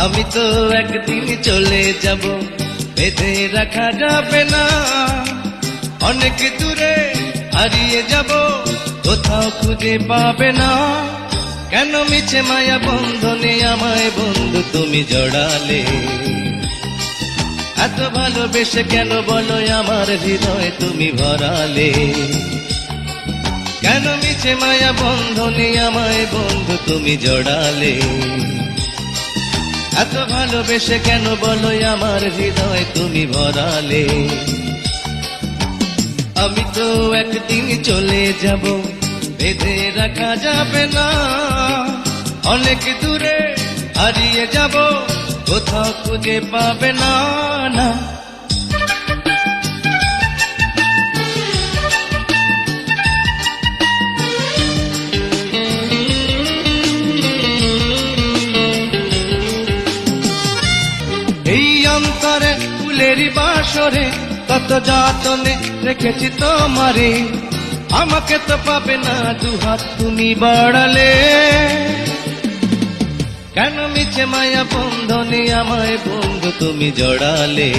আমি তো একদিন চলে যাব, বেঁধে রাখা যাবে না। অনেক দূরে হারিয়ে যাব, কোথাও খুঁজে পাবে না। কেন মিছে মায়া বন্ধনে আমায় বন্ধু তুমি জড়ালে? এত ভালোবেসে কেন বলো আমার হৃদয় তুমি ভরালে? কেন মিছে মায়া বন্ধনে আমায় বন্ধু তুমি জড়ালে? এত ভালোবেসে কেন বলো আমার হৃদয় তুমি ভরালে? আমি তো একদিন চলে যাব, বেঁধে রাখা যাবে না। অনেক দূরে হারিয়ে যাব, কোথাও খুঁজে পাবে না। না এই অন্তরে ফুলেরই বাসরে কত যতনে রেখেছি তোমারে। আমাকে তো পাবে না, দুহাত তুমি বাড়ালে। কেন মিছে মায়া বন্ধনে আমায় বন্ধু তুমি জড়ালে?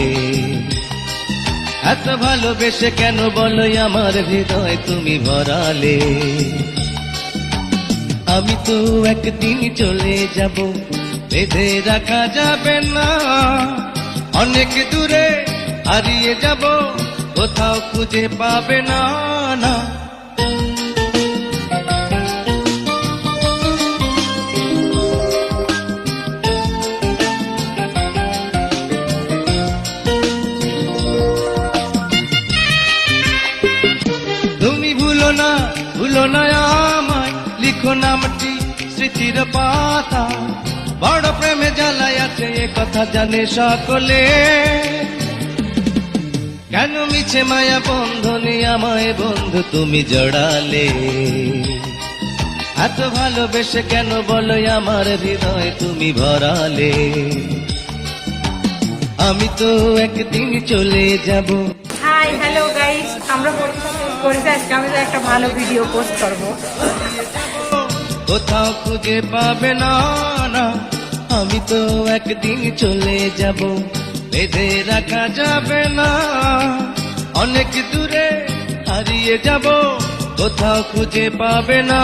এত ভালোবেসে কেন বলো আমার হৃদয় তুমি ভরালে? আমি তো একদিন চলে যাব, বেঁধে রাখা যাবে না। অনেক দূরে হারিয়ে যাব, কোথাও খুঁজে পাবে না। না তুমি ভুলো না, ভুলো না আমায়, লিখো নামটি স্মৃতির পাতা। বড় প্রেমে জ্বালাই আছে এ কথা জানে সকলে। কেন মিছে মায়া বন্ধনে আমায় বন্ধু তুমি জড়ালে? এত ভালোবেসে কেন বলো আমার হৃদয় তুমি ভরালে? আমি তো একদিন চলে যাব। হাই হ্যালো গাইস, আমরা পরীক্ষা আজকে আমি একটা ভালো ভিডিও পোস্ট করব। কোথাও খুঁজে পাবে না। না আমি তো একদিন চলে যাব, বেঁধে রাখা যাবে না। অনেক দূরে হারিয়ে যাব, কোথাও খুঁজে পাবে না।